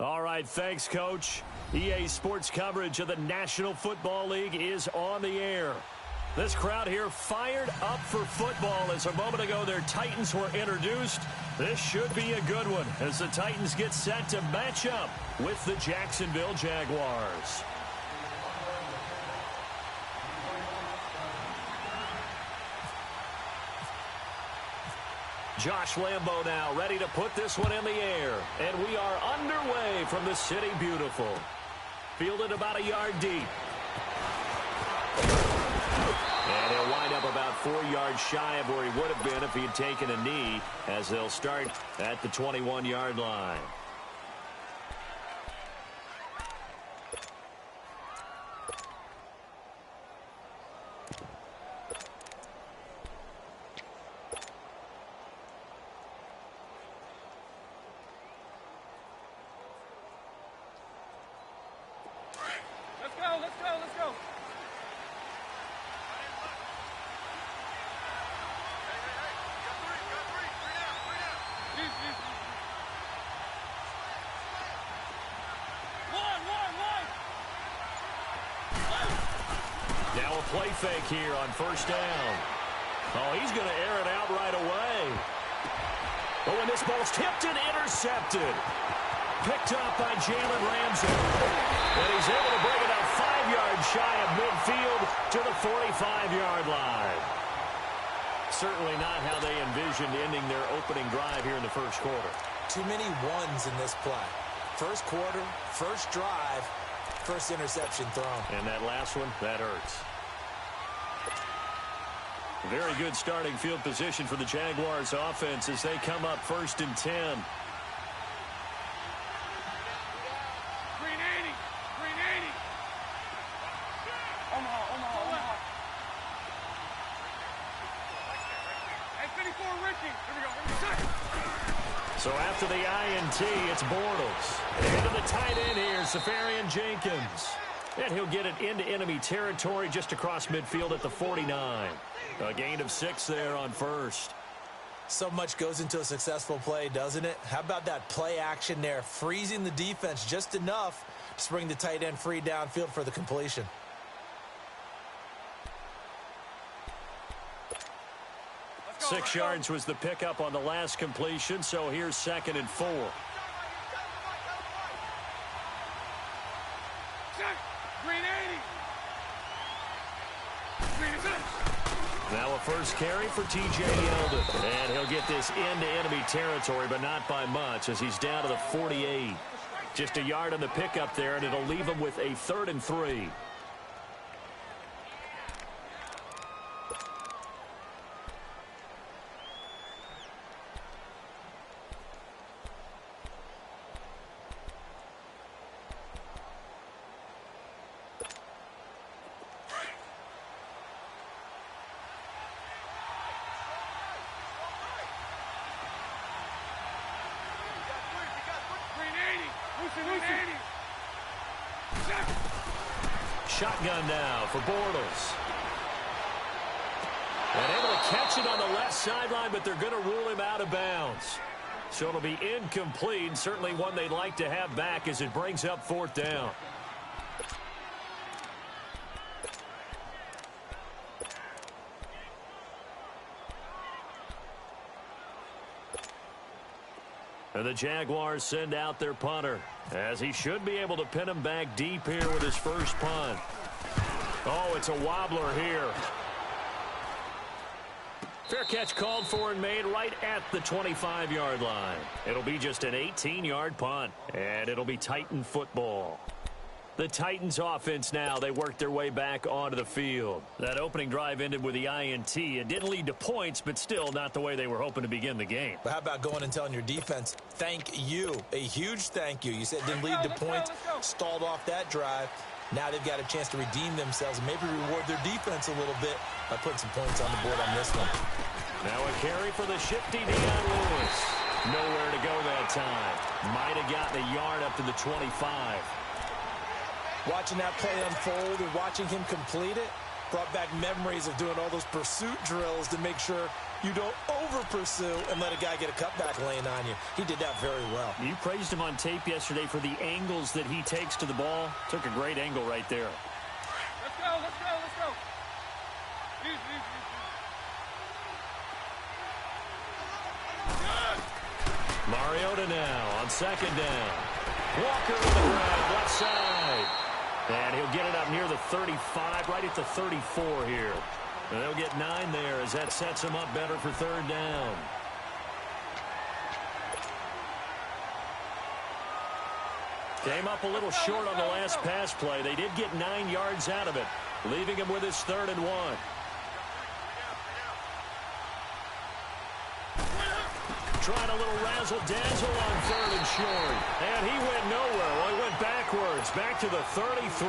All right, thanks, Coach. EA Sports coverage of the National Football League is on the air. This crowd here fired up for football as a moment ago their Titans were introduced. This should be a good one as the Titans get set to match up with the Jacksonville Jaguars. Josh Lambo now ready to put this one in the air. And we are underway from the City Beautiful. Fielded about a yard deep. And he'll wind up about 4 yards shy of where he would have been if he had taken a knee, as they'll start at the 21-yard line. Now a play fake here on first down. Oh, he's going to air it out right away. But when this ball's tipped and intercepted. Picked up by Jalen Ramsey. And he's able to bring it out 5 yards shy of midfield to the 45-yard line. Certainly not how they envisioned ending their opening drive here in the first quarter. Too many ones in this play. First quarter, first drive, first interception thrown. And that last one, that hurts. Very good starting field position for the Jaguars offense as they come up 1st and 10. So after the INT, it's Bortles. Into the tight end here, Safarian Jenkins. And he'll get it into enemy territory just across midfield at the 49. A gain of 6 there on first. So much goes into a successful play, doesn't it? How about that play action there? Freezing the defense just enough to bring the tight end free downfield for the completion. Go, 6 yards was the pickup on the last completion, so here's 2nd and 4. Now a first carry for T.J. Yeldon. And he'll get this into enemy territory, but not by much as he's down to the 48. Just a yard on the pickup there, and it'll leave him with a 3rd and 3. Shotgun now for Bortles. And able to catch it on the left sideline, but they're going to rule him out of bounds. So it'll be incomplete, certainly one they'd like to have back as it brings up 4th down. And the Jaguars send out their punter, as he should be able to pin him back deep here with his first punt. Oh, it's a wobbler here. Fair catch called for and made right at the 25-yard line. It'll be just an 18-yard punt, and it'll be Titan football. The Titans offense now, they work their way back onto the field. That opening drive ended with the INT. It didn't lead to points, but still not the way they were hoping to begin the game. But how about going and telling your defense, thank you, a huge thank you. You said it didn't lead to points, stalled off that drive. Now they've got a chance to redeem themselves and maybe reward their defense a little bit by putting some points on the board on this one. Now a carry for the shifty Deion Lewis. Nowhere to go that time. Might have gotten a yard up to the 25. Watching that play unfold and watching him complete it, Brought back memories of doing all those pursuit drills to make sure you don't over-pursue and let a guy get a cutback lane on you. He did that very well. You praised him on tape yesterday for the angles that he takes to the ball. Took a great angle right there. Let's go, let's go, let's go. Mariota now on second down. Walker with the grab, left side. And he'll get it up near the 35, right at the 34 here. And they'll get 9 there as that sets him up better for third down. Came up a little short on the last pass play. They did get 9 yards out of it, leaving him with his 3rd and 1. Trying a little razzle-dazzle on 3rd and short. And he went nowhere. Well, he went backwards, back to the 33.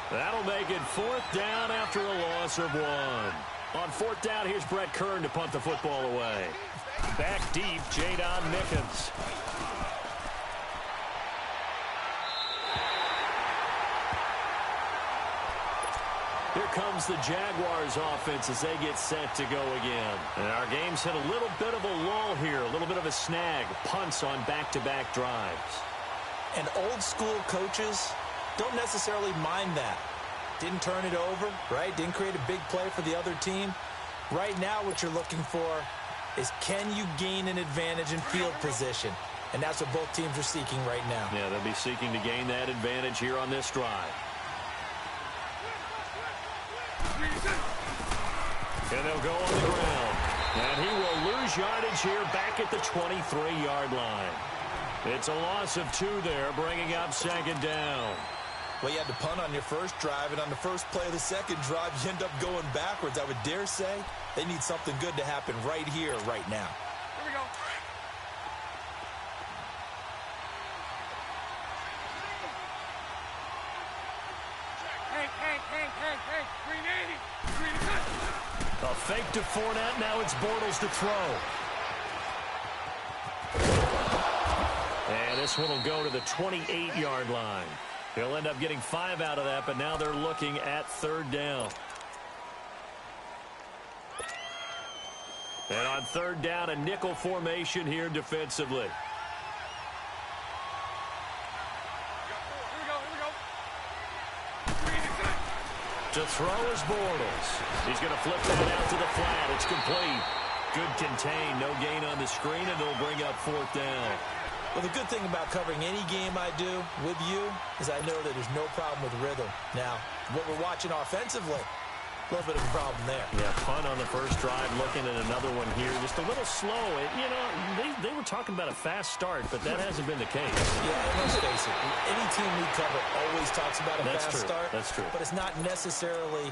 That'll make it 4th down after a loss of 1. On 4th down, here's Brett Kern to punt the football away. Back deep, Jadon Mickens. Here comes the Jaguars offense as they get set to go again. And our game's hit a little bit of a lull here, a little bit of a snag. Punts on back-to-back drives. And old-school coaches don't necessarily mind that. Didn't turn it over, right? Didn't create a big play for the other team. Right now what you're looking for is, can you gain an advantage in field position? And that's what both teams are seeking right now. Yeah, they'll be seeking to gain that advantage here on this drive. And they'll go on the ground. And he will lose yardage here back at the 23-yard line. It's a loss of 2 there, bringing up 2nd down. Well, you had to punt on your first drive, and on the first play of the second drive, you end up going backwards. I would dare say they need something good to happen right here, right now. Here we go. Hey, 380. A fake to Fournette. Now it's Bortles to throw. And this one will go to the 28-yard line. He'll end up getting 5 out of that, but now they're looking at 3rd down. And on 3rd down, a nickel formation here defensively. To throw is Bortles. He's going to flip that out to the flat. It's complete. Good contain. No gain on the screen, and they'll bring up 4th down. Well, the good thing about covering any game I do with you is I know that there's no problem with rhythm. Now, what we're watching offensively, a little bit of a problem there. Yeah, punt on the first drive, looking at another one here. Just a little slow. They were talking about a fast start, but that hasn't been the case. Yeah, and let's face it, any team we cover always talks about a fast start. That's true. But it's not necessarily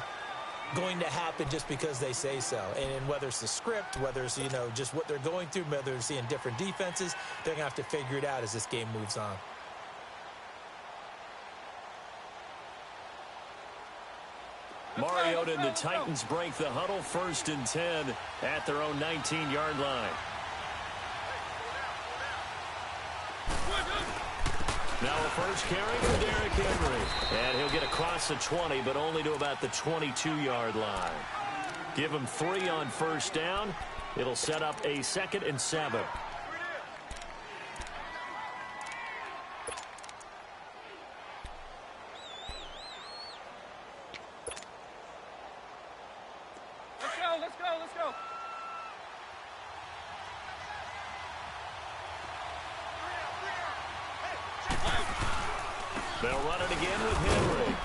going to happen just because they say so. And whether it's the script, whether it's, just what they're going through, whether they're seeing different defenses, they're going to have to figure it out as this game moves on. Mariota and the Titans break the huddle, 1st and 10 at their own 19-yard line. Now a first carry for Derrick Henry. And he'll get across the 20, but only to about the 22-yard line. Give him 3 on 1st down. It'll set up a 2nd and 7. Let's go. They'll run it again with Henry.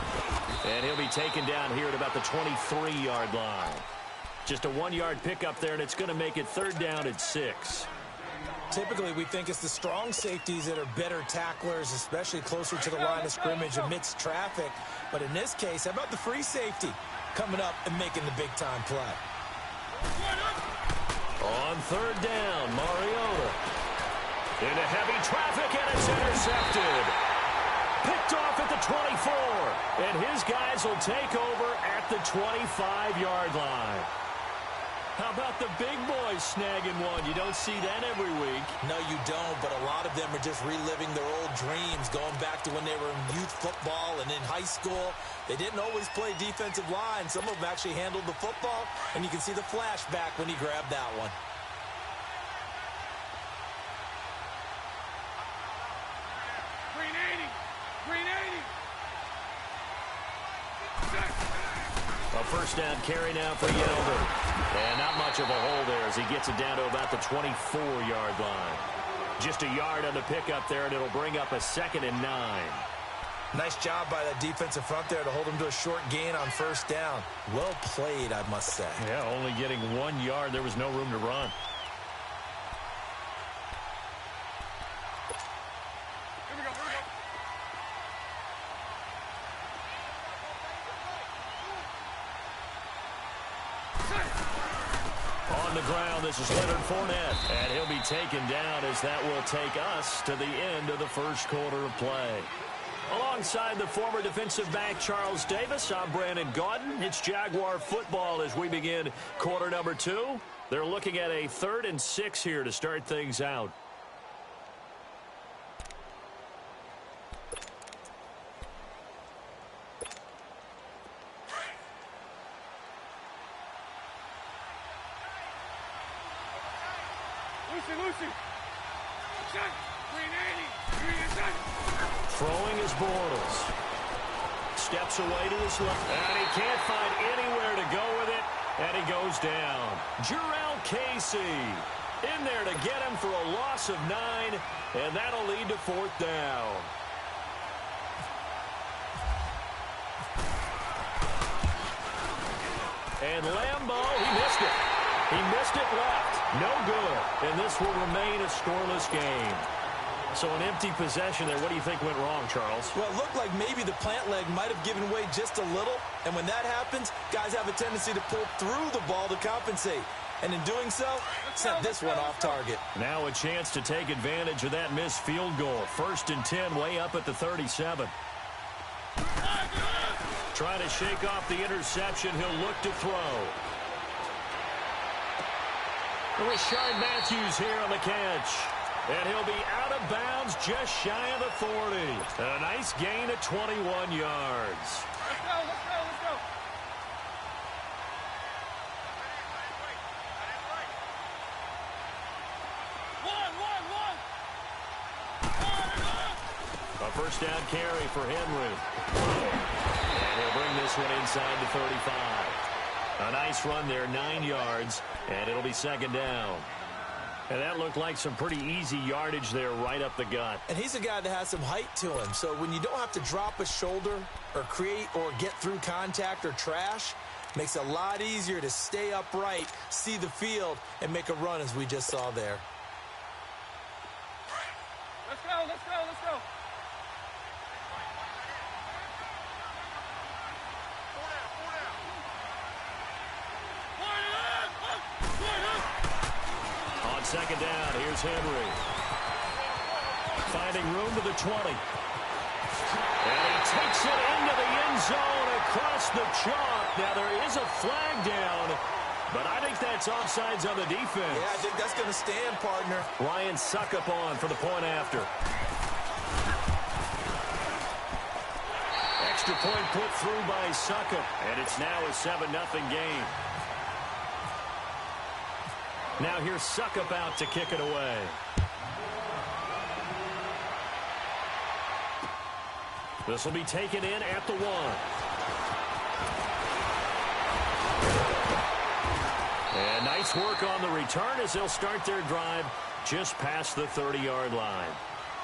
And he'll be taken down here at about the 23-yard line. Just a 1-yard pickup there, and it's going to make it 3rd down at 6. Typically, we think it's the strong safeties that are better tacklers, especially closer to the line of scrimmage amidst traffic. But in this case, how about the free safety coming up and making the big-time play? On 3rd down, Mariota. Into heavy traffic, and it's intercepted. Picked off at the 24. And his guys will take over at the 25-yard line. How about the big boys snagging one? You don't see that every week. No, you don't, but a lot of them are just reliving their old dreams, going back to when they were in youth football and in high school. They didn't always play defensive line. Some of them actually handled the football, and you can see the flashback when he grabbed that one. Green 80. Green 80. A first down carry now for Yeldon. And not much of a hole there as he gets it down to about the 24-yard line. Just a yard on the pickup there, and it'll bring up a 2nd and 9. Nice job by that defensive front there to hold him to a short gain on first down. Well played, I must say. Yeah, only getting 1 yard. There was no room to run. Here we go, here we go. On the ground, this is Leonard Fournette. And he'll be taken down as that will take us to the end of the first quarter of play. Alongside the former defensive back Charles Davis, I'm Brandon Gaudin. It's Jaguar football as we begin quarter number 2. They're looking at a 3rd and 6 here to start things out. Lucy. Shot. Green 80. Green inside. Throwing is Bortles. Steps away to his left. And he can't find anywhere to go with it. And he goes down. Jarrell Casey in there to get him for a loss of 9. And that'll lead to 4th down. And Lambeau, he missed it. He missed it left. No good. And this will remain a scoreless game. So an empty possession there. What do you think went wrong, Charles? Well, it looked like maybe the plant leg might have given way just a little. And when that happens, guys have a tendency to pull through the ball to compensate. And in doing so, sent this one off target. Now a chance to take advantage of that missed field goal. 1st and 10, way up at the 37. Trying to shake off the interception. He'll look to throw. Rashard Matthews here on the catch. And he'll be out of bounds just shy of the 40. A nice gain of 21 yards. Let's go, let's go, let's go. One. A first down carry for Henry. And he'll bring this one inside the 35. A nice run there, 9 yards, and it'll be 2nd down. And that looked like some pretty easy yardage there right up the gut. And he's a guy that has some height to him, so when you don't have to drop a shoulder or create or get through contact or trash, makes it a lot easier to stay upright, see the field, and make a run as we just saw there. Let's go, let's go, let's go. On 2nd down, here's Henry. Finding room to the 20. And he takes it into the end zone across the chalk. Now there is a flag down, but I think that's offsides on the defense. Yeah, I think that's going to stand, partner. Ryan Suckup on for the point after. Extra point put through by Suckup, and it's now a 7-0 game. Now here's Suckup out to kick it away. This will be taken in at the 1. And nice work on the return as they'll start their drive just past the 30-yard line.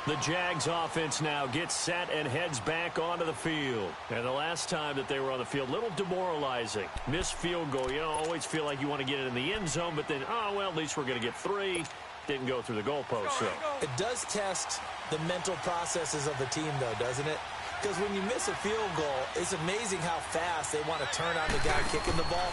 The Jags offense now gets set and heads back onto the field. And the last time that they were on the field, a little demoralizing. Missed field goal. You know, always feel like you want to get it in the end zone, but then, oh, well, at least we're going to get 3. Didn't go through the goalpost. So it does test the mental processes of the team, though, doesn't it? Because when you miss a field goal, it's amazing how fast they want to turn on the guy kicking the ball.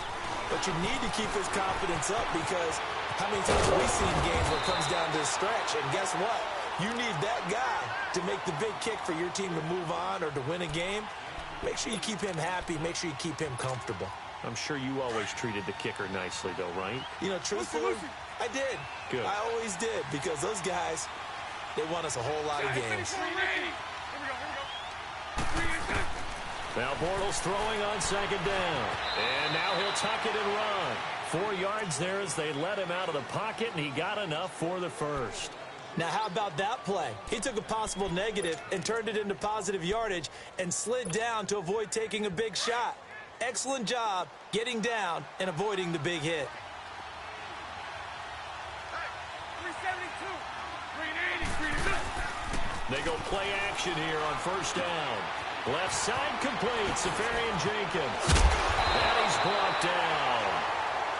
But you need to keep his confidence up because how many times have we seen games where it comes down to a stretch? And guess what? You need that guy to make the big kick for your team to move on or to win a game. Make sure you keep him happy. Make sure you keep him comfortable. I'm sure you always treated the kicker nicely, though, right? You know, truthfully, I did. Good. I always did, because those guys, they won us a whole lot of games. Now Bortles throwing on second down. And now he'll tuck it and run. 4 yards there as they let him out of the pocket, and he got enough for the first. Now, how about that play? He took a possible negative and turned it into positive yardage and slid down to avoid taking a big shot. Excellent job getting down and avoiding the big hit. 372, 380, 380. They go play action here on first down. Left side complete, Safarian Jenkins. And he's brought down.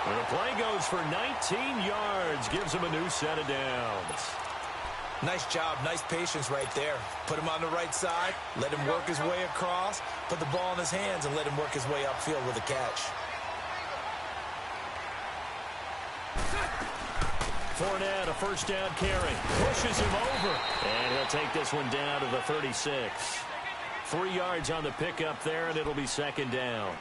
And the play goes for 19 yards, gives him a new set of downs. Nice job, nice patience right there. Put him on the right side, let him work his way across, put the ball in his hands, and let him work his way upfield with a catch. Fournette, a first down carry, pushes him over. And he'll take this one down to the 36. 3 yards on the pickup there, and it'll be second down.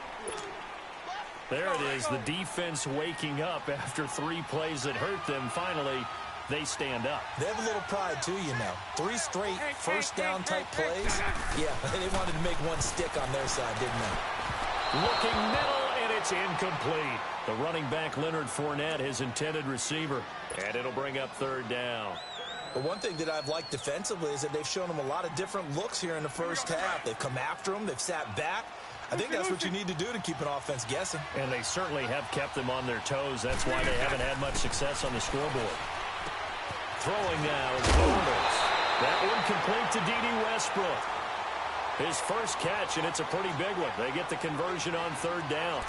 There it is, the defense waking up after 3 plays that hurt them. Finally, they stand up. They have a little pride, too, you know. 3 straight first down type plays. Yeah, they wanted to make one stick on their side, didn't they? Looking middle, and it's incomplete. The running back, Leonard Fournette, his intended receiver. And it'll bring up third down. But one thing that I've liked defensively is that they've shown them a lot of different looks here in the first half. They've come after them. They've sat back. I think that's what you need to do to keep an offense guessing. And they certainly have kept them on their toes. That's why they haven't had much success on the scoreboard. Throwing now is Bortles. That one complete to D.D. Westbrook. His first catch, and it's a pretty big one. They get the conversion on third down.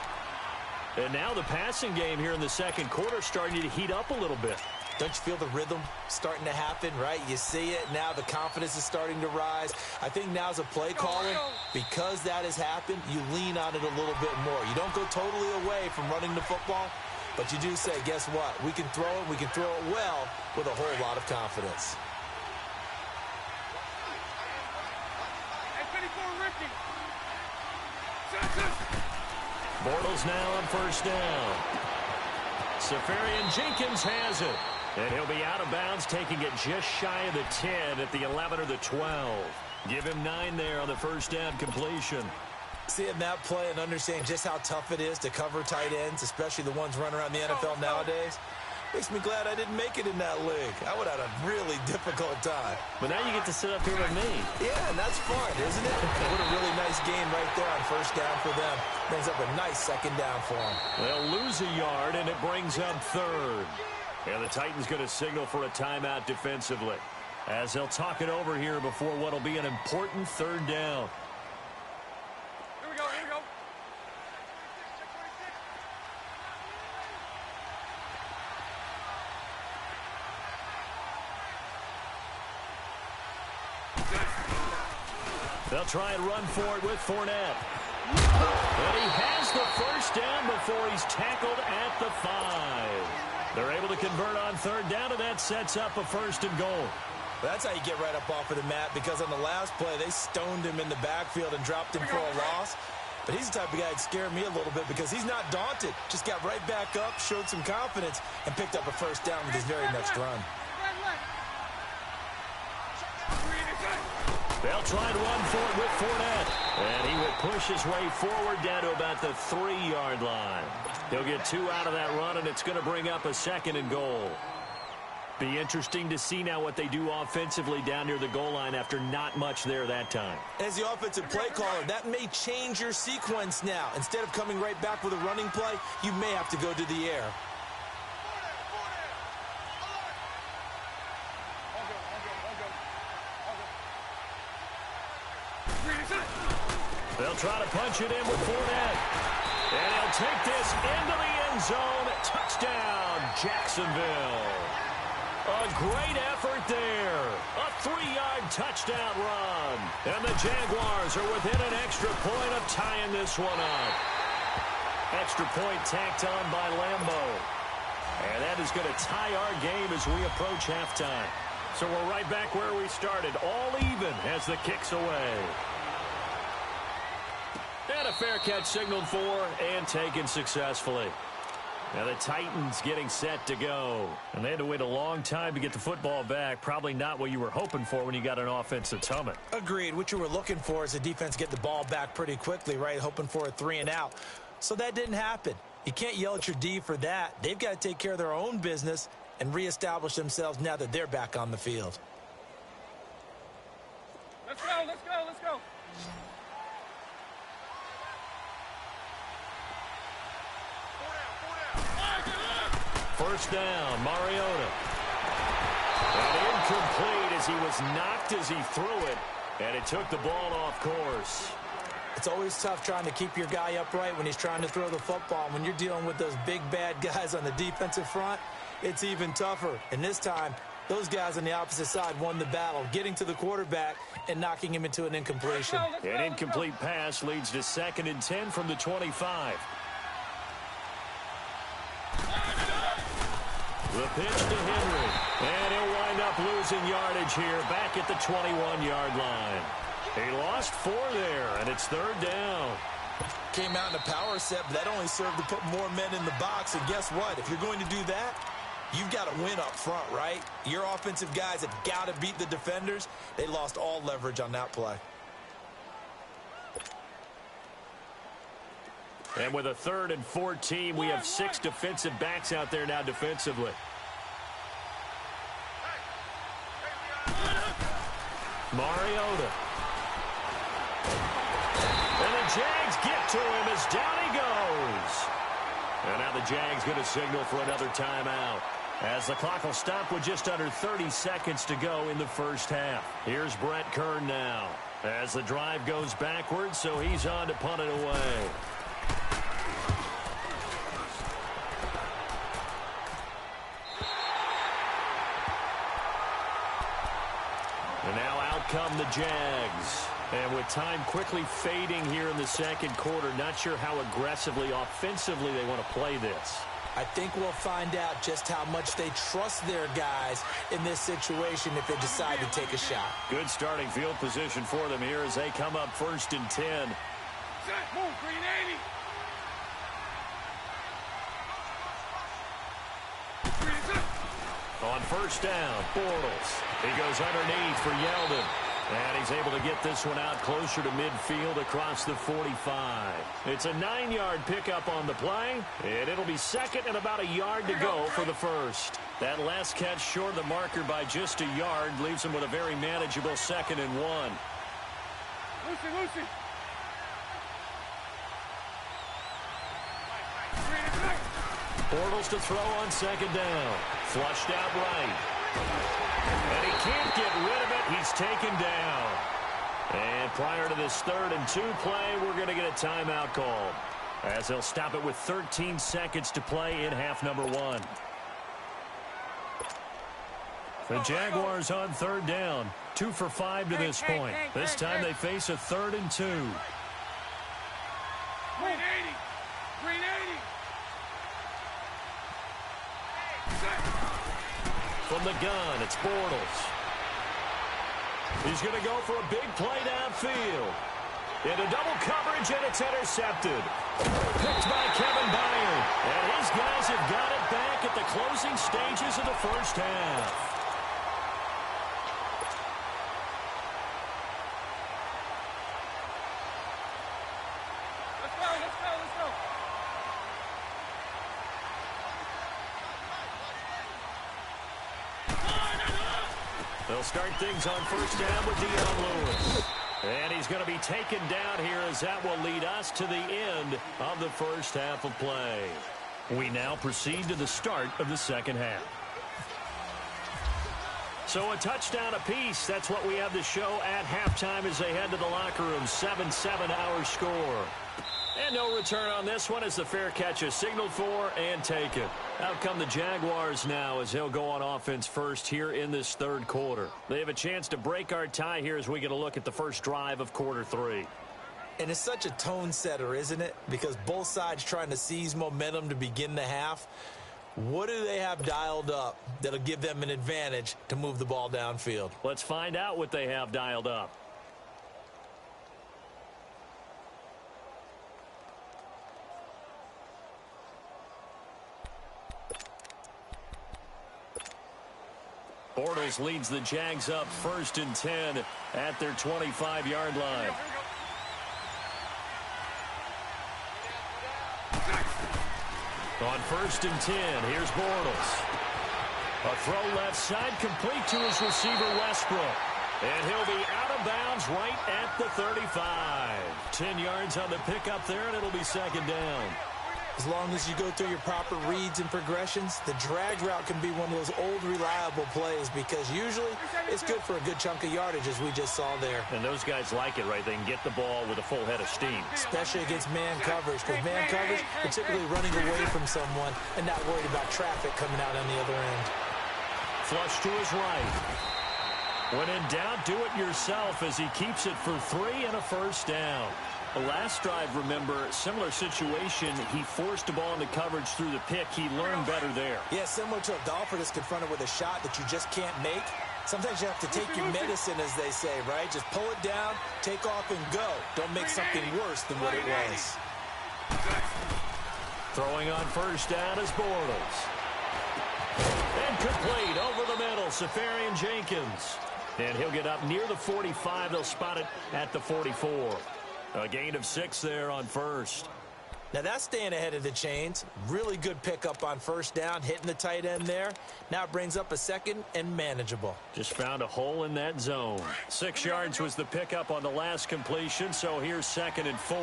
And now the passing game here in the second quarter starting to heat up a little bit. Don't you feel the rhythm starting to happen, right? You see it. Now the confidence is starting to rise. I think now's a play caller. Because that has happened, you lean on it a little bit more. You don't go totally away from running the football, but you do say, guess what? We can throw it. We can throw it well with a whole lot of confidence. Bortles now on first down. Safarian Jenkins has it. And he'll be out of bounds, taking it just shy of the 10 at the 11 or the 12. Give him 9 there on the first down completion. Seeing that play and understanding just how tough it is to cover tight ends, especially the ones running around the NFL nowadays, makes me glad I didn't make it in that league. I would have had a really difficult time. But now you get to sit up here with me. Yeah, and that's fun, isn't it? What a really nice game right there on first down for them. Brings up a nice second down for them. They'll lose a yard, and it brings up third. And the Titans going to signal for a timeout defensively, as they'll talk it over here before what will be an important third down. Here we go, here we go. They'll try and run for it with Fournette. And he has the first down before he's tackled at the 5. They're able to convert on third down, and that sets up a first and goal. That's how you get right up off of the mat, because on the last play, they stoned him in the backfield and dropped him for a loss. But he's the type of guy that scared me a little bit because he's not daunted. Just got right back up, showed some confidence, and picked up a first down with his very next run. They'll try and run for it with Fournette. And he will push his way forward down to about the 3-yard line. He'll get 2 out of that run, and it's going to bring up a second and goal. Be interesting to see now what they do offensively down near the goal line after not much there that time. As the offensive play caller, that may change your sequence now. Instead of coming right back with a running play, you may have to go to the air. They'll try to punch it in with Fournette. And he'll take this into the end zone. Touchdown, Jacksonville. A great effort there. A 3-yard touchdown run. And the Jaguars are within an extra point of tying this one up. Extra point tacked on by Lambo. And that is going to tie our game as we approach halftime. So we're right back where we started. All even as the kick's away. And a fair catch signaled for and taken successfully. Now the Titans getting set to go. And they had to wait a long time to get the football back. Probably not what you were hoping for when you got an offense that's humming. Agreed. What you were looking for is the defense get the ball back pretty quickly, right? Hoping for a 3-and-out. So that didn't happen. You can't yell at your D for that. They've got to take care of their own business and reestablish themselves now that they're back on the field. Let's go, let's go, let's go. First down, Mariota. And incomplete as he was knocked as he threw it, and it took the ball off course. It's always tough trying to keep your guy upright when he's trying to throw the football. When you're dealing with those big, bad guys on the defensive front, it's even tougher. And this time, those guys on the opposite side won the battle, getting to the quarterback and knocking him into an incompletion. An incomplete pass leads to 2nd and 10 from the 25. The pitch to Henry, and he'll wind up losing yardage here back at the 21-yard line. He lost 4 there, and it's 3rd down. Came out in a power set, but that only served to put more men in the box. And guess what? If you're going to do that, you've got to win up front, right? Your offensive guys have got to beat the defenders. They lost all leverage on that play. And with a 3rd and 14, we have 6 defensive backs out there now defensively. Mariota. And the Jags get to him as down he goes. And now the Jags going to signal for another timeout, as the clock will stop with just under 30 seconds to go in the first half. Here's Brett Kern now as the drive goes backwards, so he's on to punt it away. And now out come the Jags. And with time quickly fading here in the second quarter, not sure how aggressively, offensively they want to play this. I think we'll find out just how much they trust their guys in this situation if they decide to take a shot. Good starting field position for them here as they come up 1st and 10. Set, move, green 80. On 1st down, Bortles. He goes underneath for Yeldon. And he's able to get this one out closer to midfield across the 45. It's a 9-yard pickup on the play, and it'll be 2nd and about a yard to go for the first. That last catch short of the marker by just a yard leaves him with a very manageable 2nd and 1. Lucy. Bortles to throw on 2nd down. Flushed out right. And he can't get rid of it. He's taken down. And prior to this 3rd and 2 play, we're going to get a timeout called, as they'll stop it with 13 seconds to play in half number 1. The Jaguars on 3rd down. 2 for 5 to this point. This time they face a 3rd and 2. Green 80. Green 80. From the gun, it's Bortles. He's going to go for a big play downfield. Into double coverage, and it's intercepted. Picked by Kevin Byard. And his guys have got it back at the closing stages of the first half. They'll start things on 1st down with Dion Lewis. And he's going to be taken down here, as that will lead us to the end of the first half of play. We now proceed to the start of the second half. So a touchdown apiece. That's what we have to show at halftime as they head to the locker room. 7-7 our score. And no return on this one as the fair catch is signaled for and taken. Out come the Jaguars now as they'll go on offense first here in this 3rd quarter. They have a chance to break our tie here as we get a look at the first drive of quarter 3. And it's such a tone setter, isn't it? Because both sides trying to seize momentum to begin the half. What do they have dialed up that'll give them an advantage to move the ball downfield? Let's find out what they have dialed up. Bortles leads the Jags up 1st and 10 at their 25-yard line. On 1st and 10, here's Bortles. A throw left side, complete to his receiver, Westbrook. And he'll be out of bounds right at the 35. 10 yards on the pickup there, and it'll be 2nd down. As long as you go through your proper reads and progressions, the drag route can be one of those old reliable plays because usually it's good for a good chunk of yardage, as we just saw there. And those guys like it, right? They can get the ball with a full head of steam. Especially against man coverage, because man coverage, particularly running away from someone and not worried about traffic coming out on the other end. Flush to his right. When in doubt, do it yourself as he keeps it for 3 and a 1st down. The last drive, remember, similar situation. He forced the ball into coverage through the pick. He learned better there. Yeah, similar to a golfer that's confronted with a shot that you just can't make. Sometimes you have to take your medicine, as they say, right? Just pull it down, take off, and go. Don't make something worse than what it was. Throwing on 1st down is Bortles. And complete over the middle, Safarian Jenkins. And he'll get up near the 45. They'll spot it at the 44. A gain of 6 there on 1st. Now that's staying ahead of the chains. Really good pickup on 1st down, hitting the tight end there. Now it brings up a 2nd and manageable. Just found a hole in that zone. 6 yards was the pickup on the last completion, so here's 2nd and 4.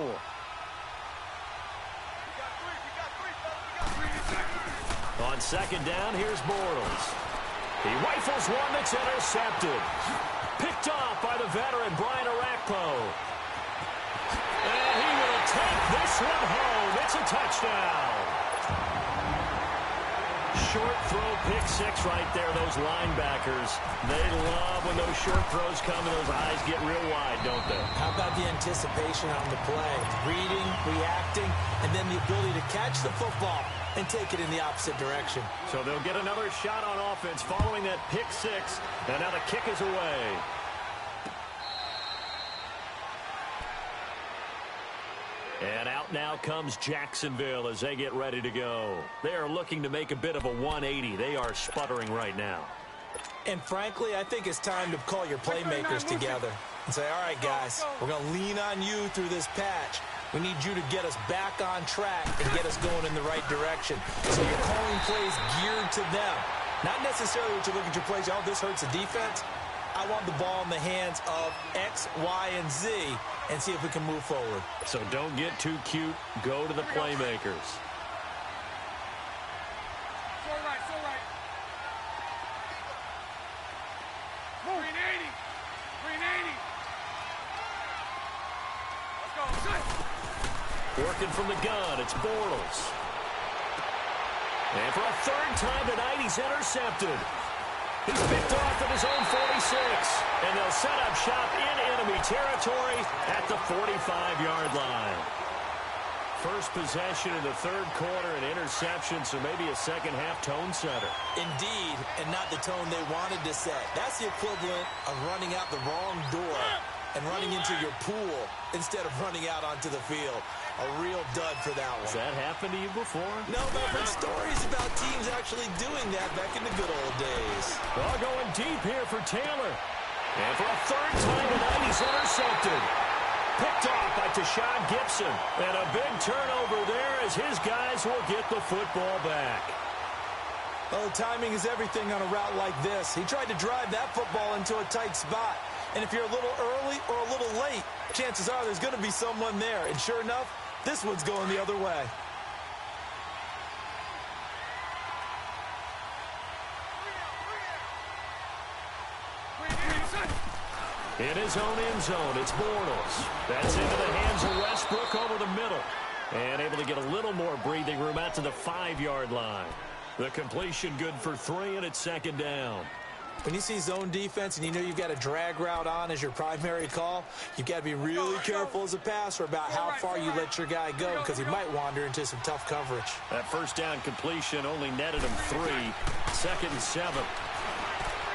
On 2nd down, here's Bortles. He rifles one that's intercepted. Picked off by the veteran, Brian Orakpo. And he will take this one home. It's a touchdown. Short throw, pick 6 right there. Those linebackers, they love when those short throws come and those eyes get real wide, don't they? How about the anticipation on the play? Reading, reacting, and then the ability to catch the football and take it in the opposite direction. So they'll get another shot on offense following that pick 6, and now the kick is away. And out now comes Jacksonville as they get ready to go. They are looking to make a bit of a 180. They are sputtering right now. And frankly, I think it's time to call your playmakers together and say, all right, guys, we're going to lean on you through this patch. We need you to get us back on track and get us going in the right direction. So you're calling plays geared to them. Not necessarily what you look at your plays, oh, this hurts the defense. I want the ball in the hands of X, Y, and Z and see if we can move forward. So don't get too cute. Go to the playmakers. So right. Move. 380. Let's go. Working from the gun, it's Bortles. And for a 3rd time tonight, he's intercepted. He's picked off at his own 46. And they'll set up shop in enemy territory at the 45-yard line. First possession in the 3rd quarter, an interception, so maybe a second-half tone setter. Indeed, and not the tone they wanted to set. That's the equivalent of running out the wrong door and running into your pool instead of running out onto the field. A real dud for that one. Has that happened to you before? No, but I've heard stories about teams actually doing that back in the good old days. Well, going deep here for Taylor. And for a 3rd time tonight, he's intercepted. Picked off by Tashawn Gibson. And a big turnover there as his guys will get the football back. Oh, timing is everything on a route like this. He tried to drive that football into a tight spot. And if you're a little early or a little late, chances are there's going to be someone there. And sure enough, this one's going the other way. In his own end zone, it's Bortles. That's into the hands of Westbrook over the middle. And able to get a little more breathing room out to the 5-yard line. The completion good for 3, and it's 2nd down. When you see zone defense and you know you've got a drag route on as your primary call, you've got to be really careful as a passer about how far you let your guy go because he might wander into some tough coverage. That 1st down completion only netted him 3. 2nd and 7.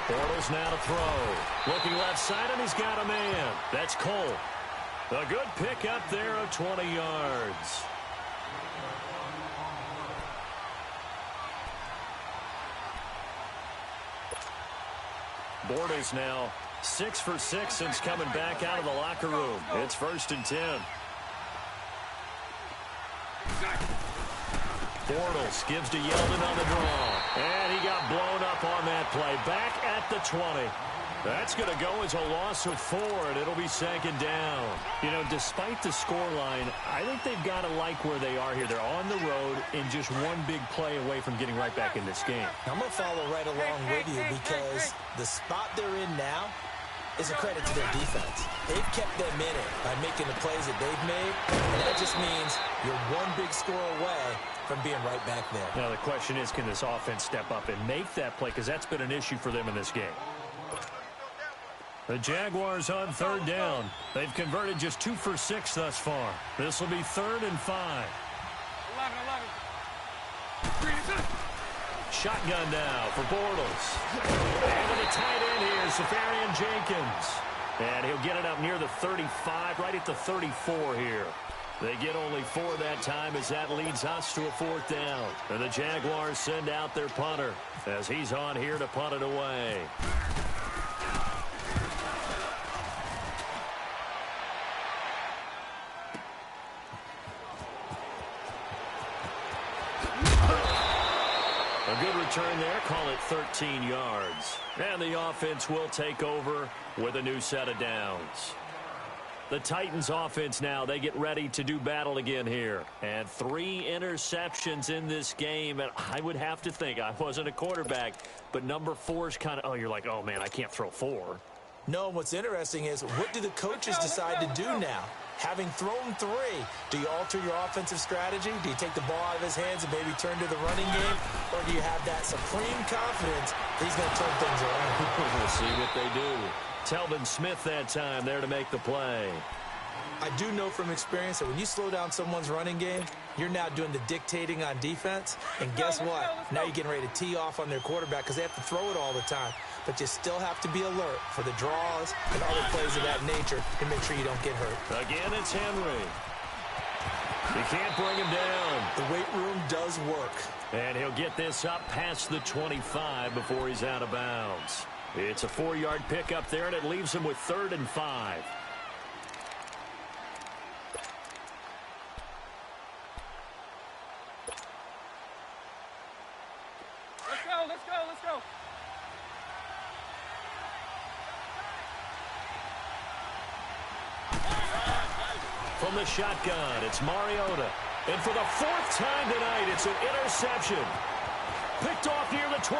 Bortles now to throw. Looking left side, and he's got a man. That's Cole. A good pick up there of 20 yards. Bortles now 6 for 6 since coming back out of the locker room. It's 1st and 10. Bortles gives to Yeldon on the draw. And he got blown up on that play. Back at the 20. That's going to go as a loss of 4, and it'll be 2nd down. You know, despite the scoreline, I think they've got to like where they are here. They're on the road and just one big play away from getting right back in this game. I'm going to follow right along with you because the spot they're in now is a credit to their defense. They've kept them in it by making the plays that they've made, and that just means you're one big score away from being right back there. Now, the question is, can this offense step up and make that play? Because that's been an issue for them in this game. The Jaguars on 3rd down. They've converted just 2 for 6 thus far. This will be 3rd and 5. 11. Shotgun now for Bortles. And to the tight end here, Safarian Jenkins. And he'll get it up near the 35, right at the 34 here. They get only 4 that time as that leads us to a 4th down. And the Jaguars send out their punter as he's on here to punt it away. A good return there, call it 13 yards. And the offense will take over with a new set of downs. The Titans offense now, they get ready to do battle again here. And 3 interceptions in this game. And I would have to think, I wasn't a quarterback, but number 4 is kind of, oh, you're like, oh, man, I can't throw 4. No, what's interesting is what do the coaches decide to do now? Having thrown 3, do you alter your offensive strategy? Do you take the ball out of his hands and maybe turn to the running game? Or do you have that supreme confidence that he's going to turn things around? We'll see what they do. Telvin Smith that time there to make the play. I do know from experience that when you slow down someone's running game, you're now doing the dictating on defense. And guess what? Now you're getting ready to tee off on their quarterback because they have to throw it all the time. But you still have to be alert for the draws and other plays of that nature to make sure you don't get hurt. Again, it's Henry. You can't bring him down. The weight room does work. And he'll get this up past the 25 before he's out of bounds. It's a 4-yard pickup there, and it leaves him with 3rd and 5. Let's go. From the shotgun, it's Mariota. And for the 4th time tonight, it's an interception. Picked off near the 29.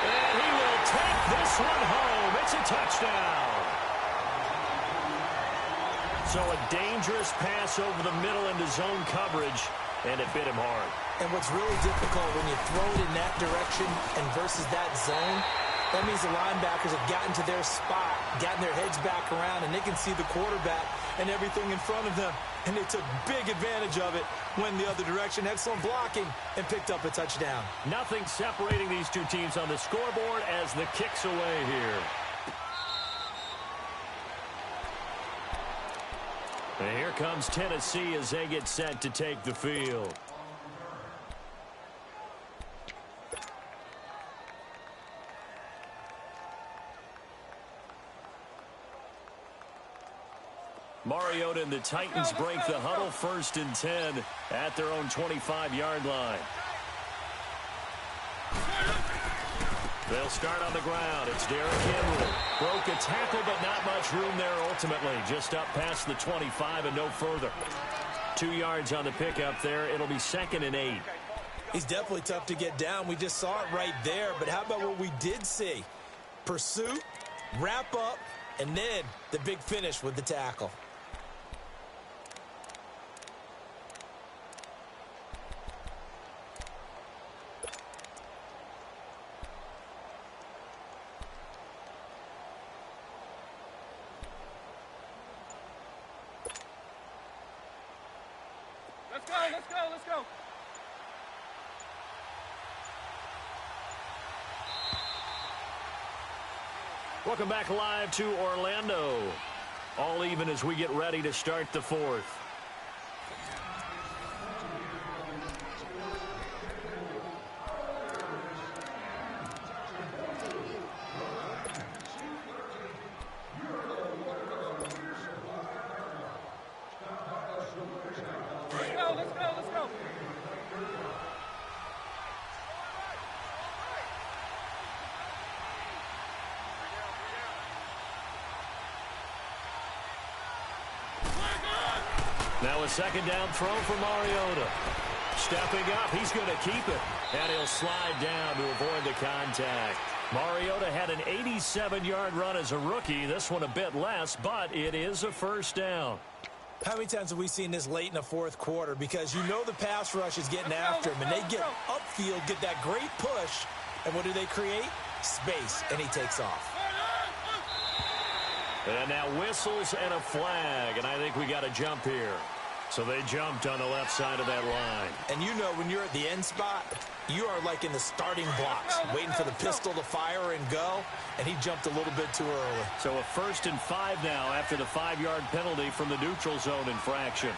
And he will take this one home. It's a touchdown. So a dangerous pass over the middle into zone coverage, and it bit him hard. And what's really difficult when you throw it in that direction and versus that zone, that means the linebackers have gotten to their spot, gotten their heads back around, and they can see the quarterback and everything in front of them. And they took big advantage of it, went the other direction, excellent blocking, and picked up a touchdown. Nothing separating these two teams on the scoreboard as the kick's away here. And here comes Tennessee as they get set to take the field. Mariota and the Titans break the huddle, 1st and 10 at their own 25-yard line. They'll start on the ground. It's Derrick Henry. Broke a tackle, but not much room there ultimately. Just up past the 25 and no further. 2 yards on the pickup there. It'll be 2nd and 8. He's definitely tough to get down. We just saw it right there. But how about what we did see? Pursuit, wrap up, and then the big finish with the tackle. Let's go. Welcome back live to Orlando. All even as we get ready to start the 4th. Now a second down throw for Mariota. Stepping up, he's going to keep it. And he'll slide down to avoid the contact. Mariota had an 87-yard run as a rookie. This one a bit less, but it is a first down. How many times have we seen this late in the fourth quarter? Because you know the pass rush is getting after him, and they get upfield, get that great push, and what do they create? Space, and he takes off. And now whistles and a flag, and I think we got a jump here. So they jumped on the left side of that line. And you know when you're at the end spot, you are like in the starting blocks, waiting for the pistol to fire and go, and he jumped a little bit too early. So a 1st and 5 now after the 5-yard penalty from the neutral zone infraction.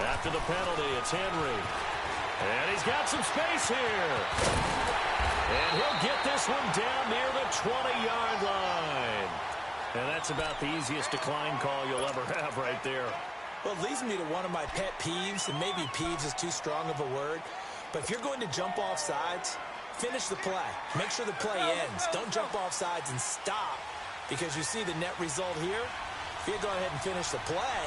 After the penalty, it's Henry. And he's got some space here. And he'll get this one down near the 20-yard line. And that's about the easiest decline call you'll ever have right there. Well, it leads me to one of my pet peeves, and maybe peeves is too strong of a word. But if you're going to jump off sides, finish the play. Make sure the play ends. Don't jump off sides and stop, because you see the net result here. If you go ahead and finish the play,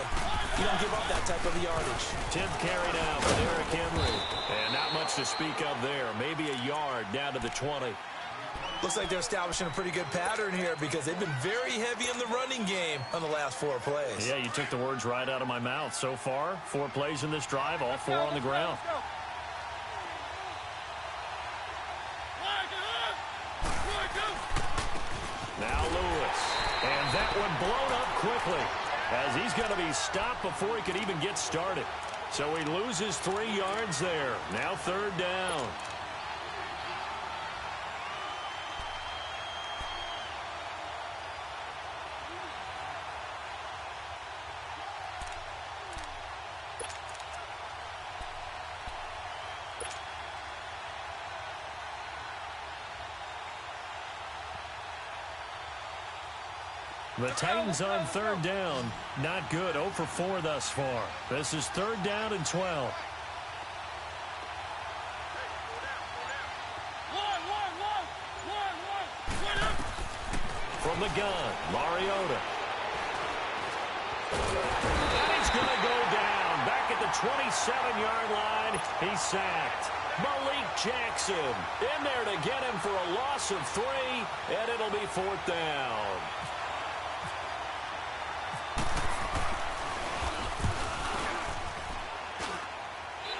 you don't give up that type of yardage. 10th carry now for Derrick Henry. And not much to speak of there. Maybe a yard down to the 20. Looks like they're establishing a pretty good pattern here because they've been very heavy in the running game on the last 4 plays. Yeah, you took the words right out of my mouth. So far, 4 plays in this drive, all 4 on the ground. Now Lewis. And that one blown up quickly as he's going to be stopped before he could even get started. So he loses 3 yards there. Now 3rd down. The Titans on 3rd down. Not good. 0 for 4 thus far. This is 3rd down and 12. From the gun, Mariota. And he's going to go down. Back at the 27-yard line. He's sacked. Malik Jackson in there to get him for a loss of 3, and it'll be 4th down.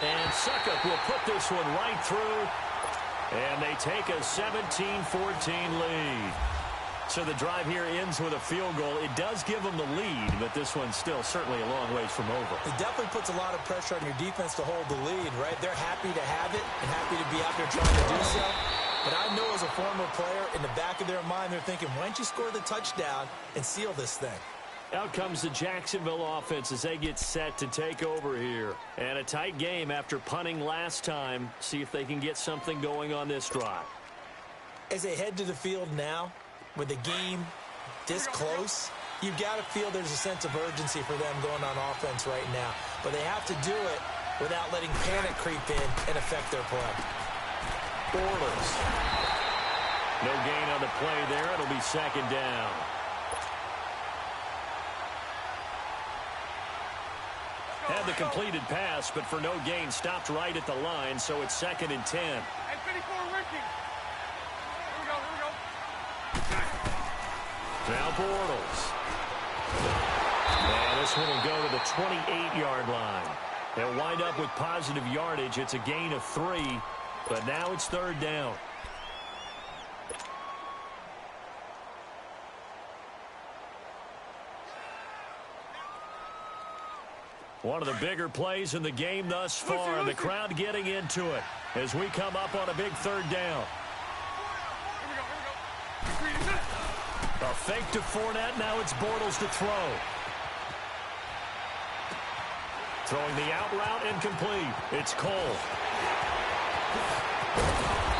And Suckup will put this one right through. And they take a 17-14 lead. So the drive here ends with a field goal. It does give them the lead, but this one's still certainly a long ways from over. It definitely puts a lot of pressure on your defense to hold the lead, right? They're happy to have it and happy to be out there trying to do so. But I know as a former player, in the back of their mind, they're thinking, why don't you score the touchdown and seal this thing? Out comes the Jacksonville offense as they get set to take over here. And a tight game after punting last time. See if they can get something going on this drive. As they head to the field now, with the game this close, you've got to feel there's a sense of urgency for them going on offense right now. But they have to do it without letting panic creep in and affect their play. Bortles. No gain on the play there. It'll be 2nd down. Had the completed pass, but for no gain, stopped right at the line, so it's 2nd and 10. Hey, 54 Ricky. Here we go. Now Bortles. And this one will go to the 28-yard line. They'll wind up with positive yardage. It's a gain of 3, but now it's 3rd down. One of the bigger plays in the game thus far. The crowd getting into it as we come up on a big 3rd down. A fake to Fournette. Now it's Bortles to throw. Throwing the out route incomplete. It's Cole.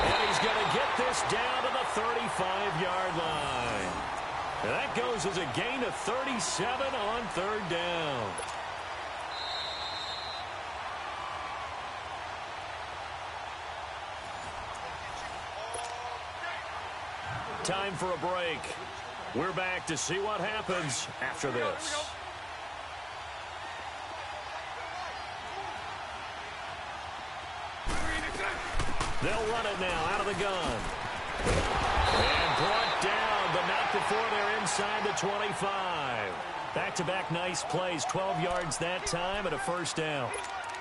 And he's going to get this down to the 35-yard line. And that goes as a gain of 37 on 3rd down. Time for a break. We're back to see what happens after this. They'll run it now out of the gun. And brought down, but not before they're inside the 25. Back-to-back nice plays, 12 yards that time and a first down.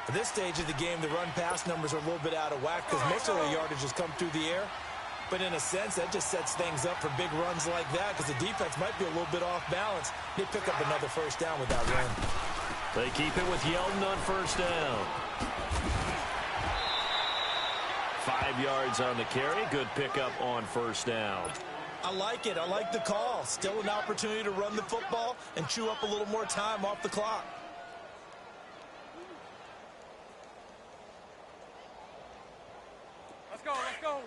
At this stage of the game, the run-pass numbers are a little bit out of whack because most of their yardage has come through the air. But in a sense, that just sets things up for big runs like that because the defense might be a little bit off balance. They pick up another first down with that run. They keep it with Yeldon on first down. 5 yards on the carry. Good pickup on first down. I like it. I like the call. Still an opportunity to run the football and chew up a little more time off the clock. Let's go, let's go.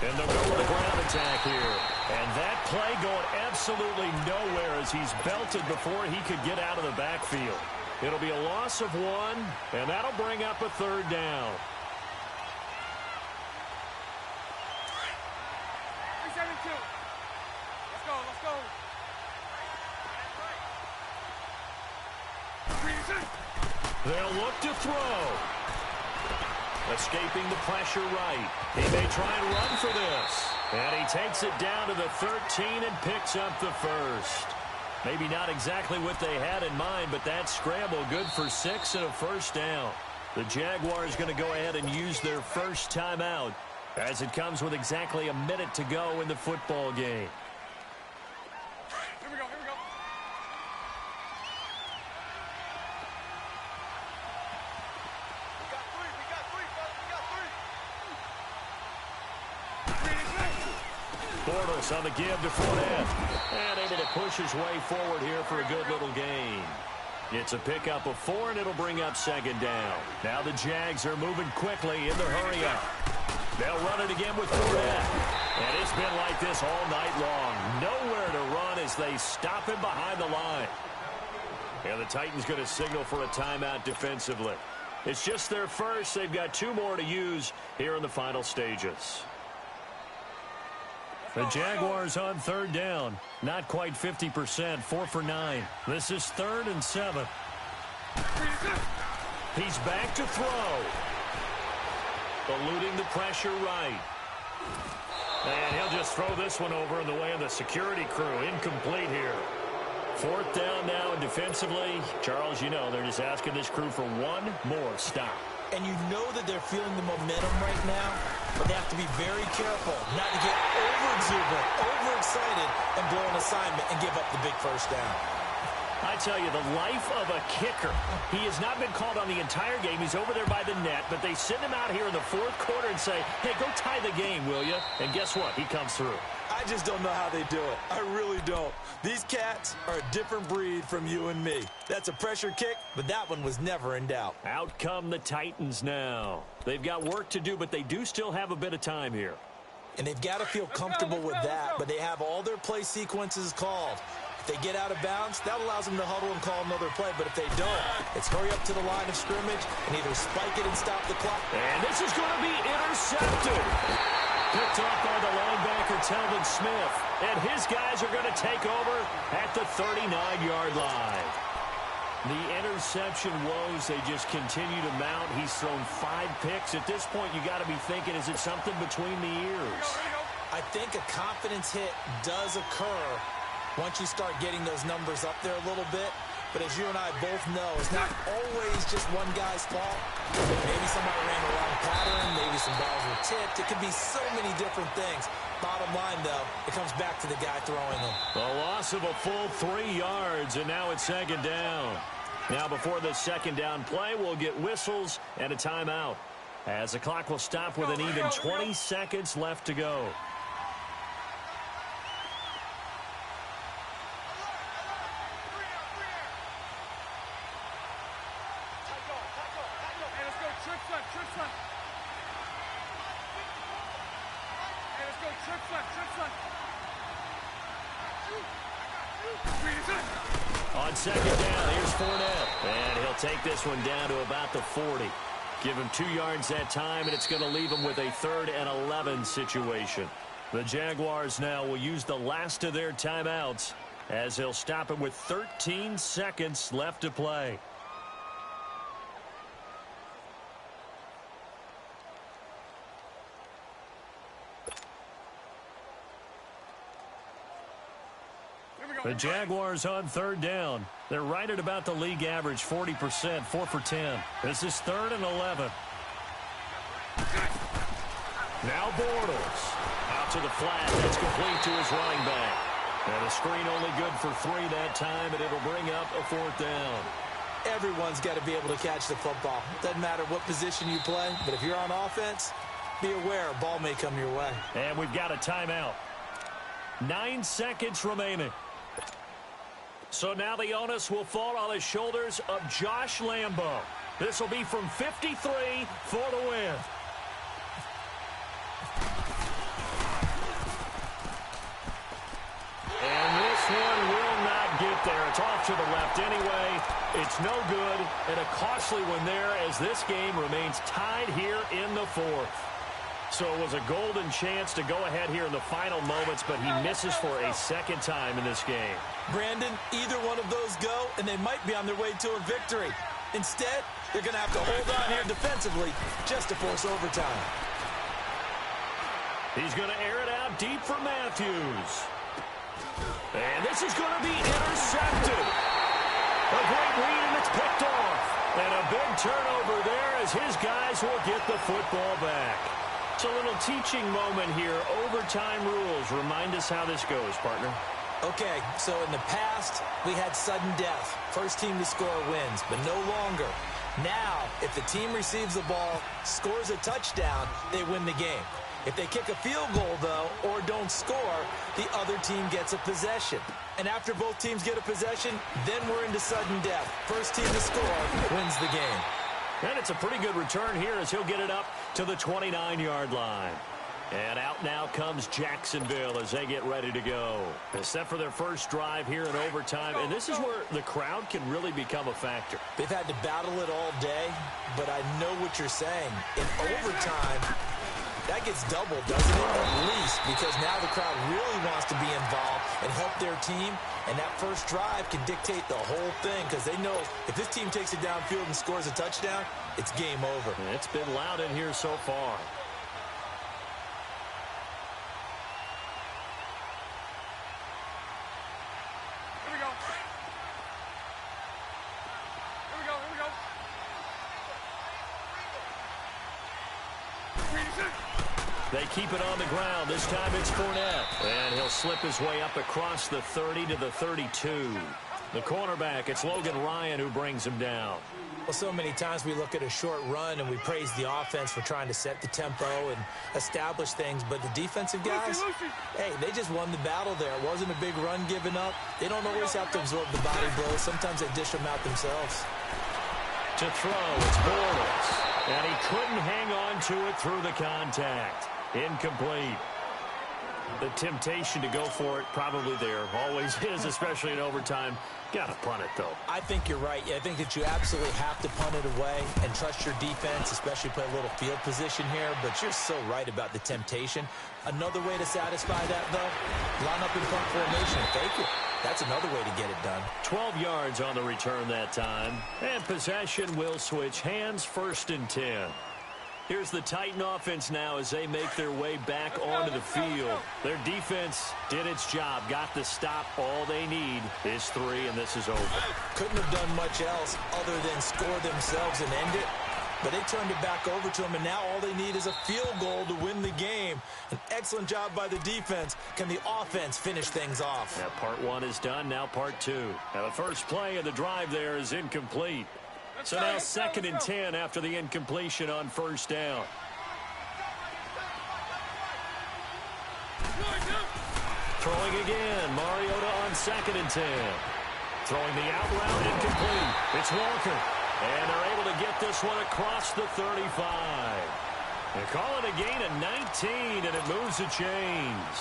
And they'll go with a ground attack here. And that play going absolutely nowhere as he's belted before he could get out of the backfield. It'll be a loss of 1, and that'll bring up a third down. 372. Let's go, let's go. They'll look to throw. Escaping the pressure right. He may try and run for this. And he takes it down to the 13 and picks up the first. Maybe not exactly what they had in mind, but that scramble good for 6 and a first down. The Jaguars going to go ahead and use their first timeout as it comes with exactly a minute to go in the football game. Here we go, here we go. Bortles on the give to Fournette. And able to push his way forward here for a good little gain. It's a pickup of 4, and it'll bring up second down. Now the Jags are moving quickly in the hurry-up. They'll run it again with Fournette. And it's been like this all night long. Nowhere to run as they stop him behind the line. And the Titans going to signal for a timeout defensively. It's just their first. They've got 2 more to use here in the final stages. The Jaguars on third down. Not quite 50%, 4 for 9. This is 3rd and 7. He's back to throw. Eluding the pressure right. And he'll just throw this one over in the way of the security crew. Incomplete here. 4th down now, and defensively, Charles, you know, they're just asking this crew for 1 more stop. And you know that they're feeling the momentum right now, but they have to be very careful not to get over-exuberant, overexcited, and blow an assignment and give up the big first down. I tell you, the life of a kicker. He has not been called on the entire game. He's over there by the net, but they send him out here in the 4th quarter and say, hey, go tie the game, will you? And guess what? He comes through. I just don't know how they do it. I really don't. These cats are a different breed from you and me. That's a pressure kick, but that one was never in doubt. Out come the Titans now. They've got work to do, but they do still have a bit of time here. And they've got to feel comfortable with that, but they have all their play sequences called. If they get out of bounds, that allows them to huddle and call another play. But if they don't, it's hurry up to the line of scrimmage and either spike it and stop the clock. And this is going to be intercepted. Picked off by the linebacker, Telvin Smith. And his guys are going to take over at the 39-yard line. The interception woes, they just continue to mount. He's thrown 5 picks. At this point, you got to be thinking, is it something between the ears? I think a confidence hit does occur once you start getting those numbers up there a little bit. But as you and I both know, it's not always just one guy's fault. Maybe somebody ran the wrong pattern. Maybe some balls were tipped. It could be so many different things. Bottom line, though, it comes back to the guy throwing them. A loss of a full 3 yards, and now it's second down. Now before the second down play, we'll get whistles and a timeout, as the clock will stop with an even 20 seconds left to go. On second down, here's Fournette. And he'll take this one down to about the 40. Give him 2 yards that time, and it's going to leave him with a 3rd and 11 situation. The Jaguars now will use the last of their timeouts as they'll stop him with 13 seconds left to play. The Jaguars on 3rd down. They're right at about the league average, 40%, 4 for 10. This is 3rd and 11. Now Bortles. Out to the flat. That's complete to his running back. And a screen only good for 3 that time, and it'll bring up a 4th down. Everyone's got to be able to catch the football. Doesn't matter what position you play, but if you're on offense, be aware a ball may come your way. And we've got a timeout. 9 seconds remaining. So now the onus will fall on the shoulders of Josh Lambo. This will be from 53 for the win. And this one will not get there. It's off to the left anyway. It's no good, and a costly one there as this game remains tied here in the 4th. So it was a golden chance to go ahead here in the final moments, but he misses for a 2nd time in this game. Brandon, either one of those go, and they might be on their way to a victory. Instead, they're going to have to hold on here defensively just to force overtime. He's going to air it out deep for Matthews. And this is going to be intercepted. A great read, and it's picked off. And a big turnover there as his guys will get the football back. It's a little teaching moment here. Overtime rules. Remind us how this goes, partner. Okay, so in the past, we had sudden death. First team to score wins, but no longer. Now, if the team receives the ball, scores a touchdown, they win the game. If they kick a field goal, though, or don't score, the other team gets a possession. And after both teams get a possession, then we're into sudden death. First team to score wins the game. And it's a pretty good return here as he'll get it up to the 29-yard line. And out now comes Jacksonville as they get ready to go. They're set for their first drive here in overtime, and this is where the crowd can really become a factor. They've had to battle it all day, but I know what you're saying. In overtime, that gets doubled, doesn't it? At least, because now the crowd really wants to be involved and help their team, and that first drive can dictate the whole thing because they know if this team takes it downfield and scores a touchdown, it's game over. And it's been loud in here so far. They keep it on the ground. This time it's Fournette. And he'll slip his way up across the 30 to the 32. The cornerback, it's Logan Ryan who brings him down. Well, so many times we look at a short run and we praise the offense for trying to set the tempo and establish things. But the defensive guys, hey, they just won the battle there. It wasn't a big run given up. They don't always have to absorb the body blows. Sometimes they dish them out themselves. To throw, it's Bortles. And he couldn't hang on to it through the contact. Incomplete. The temptation to go for it probably there. Always is, especially in overtime. Got to punt it, though. I think you're right. I think that you absolutely have to punt it away and trust your defense, especially play a little field position here. But you're so right about the temptation. Another way to satisfy that, though, line up in front formation. Fake it. That's another way to get it done. 12 yards on the return that time. And possession will switch hands, 1st and 10. Here's the Titan offense now as they make their way back onto the field. Their defense did its job, got the stop. All they need is 3, and this is over. Couldn't have done much else other than score themselves and end it. But they turned it back over to them, and now all they need is a field goal to win the game. An excellent job by the defense. Can the offense finish things off? Now part 1 is done, now part 2. Now the first play of the drive there is incomplete. So now 2nd and 10 after the incompletion on 1st down. Throwing again, Mariota on 2nd and 10. Throwing the out route, incomplete. It's Walker. And they're able to get this one across the 35. They call it a gain of 19, and it moves the chains.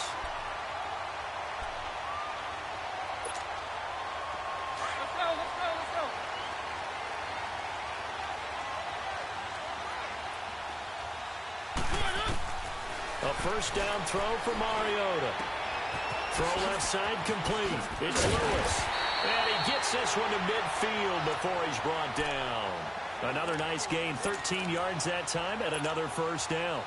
A first down throw for Mariota. Throw left side complete. It's Lewis. And he gets this one to midfield before he's brought down. Another nice gain, 13 yards that time, and another first down.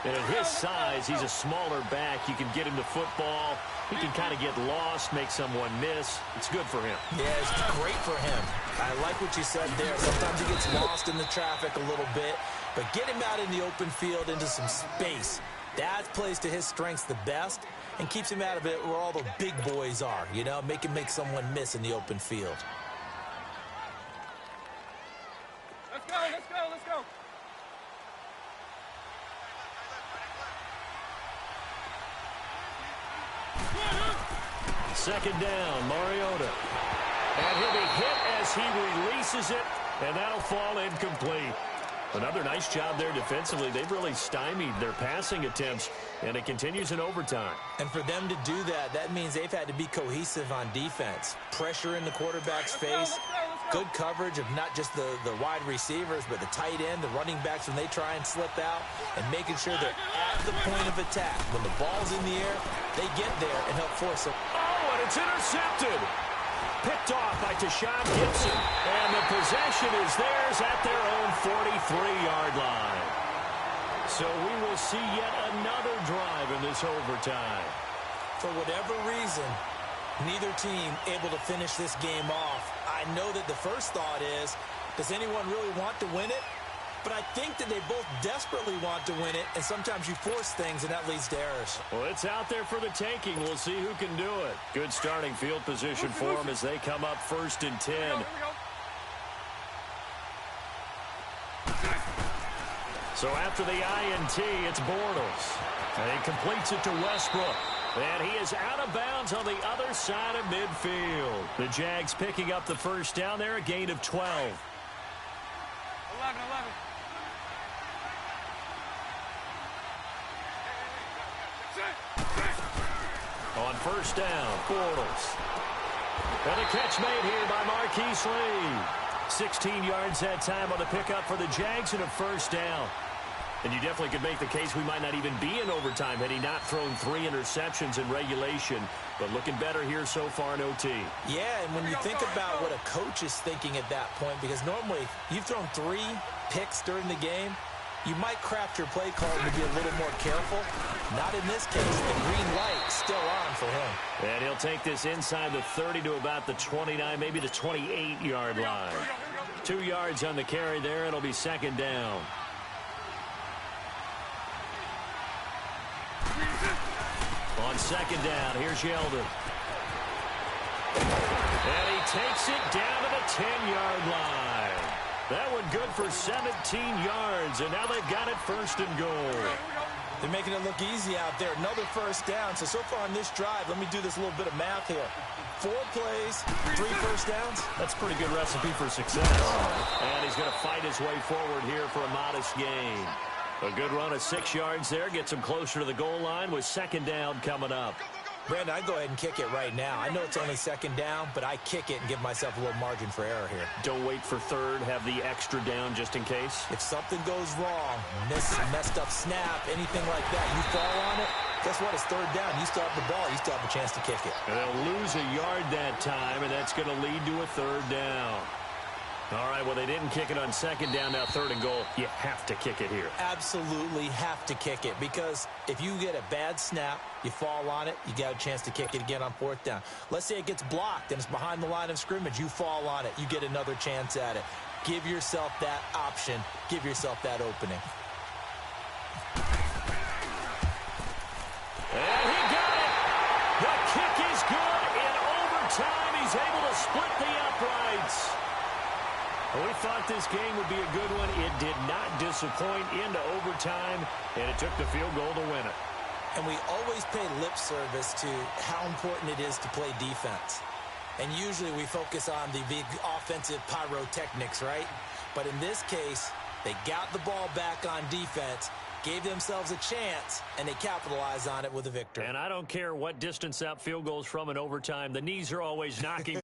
And at his size, he's a smaller back. You can get him the football. He can kind of get lost, make someone miss. It's good for him. Yeah, it's great for him. I like what you said there. Sometimes he gets lost in the traffic a little bit, but get him out in the open field into some space. That plays to his strengths the best and keeps him out of it where all the big boys are, you know, make him make someone miss in the open field. Let's go, let's go, let's go. Second down, Mariota. And he'll be hit as he releases it, and that'll fall incomplete. Another nice job there defensively. They've really stymied their passing attempts, and it continues in overtime. And for them to do that, that means they've had to be cohesive on defense. Pressure in the quarterback's face, good coverage of not just the wide receivers, but the tight end, the running backs when they try and slip out, and making sure they're at the point of attack. When the ball's in the air, they get there and help force them. Oh, and it's intercepted. Picked off by Tashawn Gibson. And the possession is theirs at their own 43-yard line. So we will see yet another drive in this overtime. For whatever reason, neither team able to finish this game off. I know that the first thought is, does anyone really want to win it? But I think that they both desperately want to win it, and sometimes you force things, and that leads to errors. Well, it's out there for the taking. We'll see who can do it. Good starting field position for them as they come up 1st and 10. Here we go. So after the INT, it's Bortles. And he completes it to Westbrook. And he is out of bounds on the other side of midfield. The Jags picking up the first down there, a gain of 12. 11. On first down, Bortles. And a catch made here by Marquise Lee. 16 yards that time on the pickup for the Jags and a first down. And you definitely could make the case we might not even be in overtime had he not thrown 3 interceptions in regulation. But looking better here so far in OT. Yeah, and when you think about what a coach is thinking at that point, because normally you've thrown 3 picks during the game, you might craft your play call to be a little more careful. Not in this case. The green light still on for him. And he'll take this inside the 30 to about the 29, maybe the 28-yard line. 2 yards on the carry there. It'll be second down. On second down, here's Yeldon. And he takes it down to the 10-yard line. That one good for 17 yards, and now they've got it 1st and goal. They're making it look easy out there. Another first down. So far on this drive, let me do this little bit of math here. 4 plays, 3 first downs. That's a pretty good recipe for success. And he's going to fight his way forward here for a modest gain. A good run of 6 yards there. Gets him closer to the goal line with second down coming up. Brandon, I'd go ahead and kick it right now. I know it's only second down, but I kick it and give myself a little margin for error here. Don't wait for third. Have the extra down just in case. If something goes wrong, messed up snap, anything like that, you fall on it, guess what? It's third down. You still have the ball. You still have a chance to kick it. And they'll lose a yard that time, and that's going to lead to a third down. All right, well, they didn't kick it on second down. Now 3rd and goal. You have to kick it here. Absolutely have to kick it, because if you get a bad snap, you fall on it, you got a chance to kick it again on 4th down. Let's say it gets blocked and it's behind the line of scrimmage. You fall on it. You get another chance at it. Give yourself that option. Give yourself that opening. And he got it. The kick is good in overtime. He's able to split the uprights. We thought this game would be a good one. It did not disappoint into overtime, and it took the field goal to win it. And we always pay lip service to how important it is to play defense. And usually we focus on the big offensive pyrotechnics, right? But in this case, they got the ball back on defense, gave themselves a chance, and they capitalized on it with a victory. And I don't care what distance that field goes from in overtime. The knees are always knocking.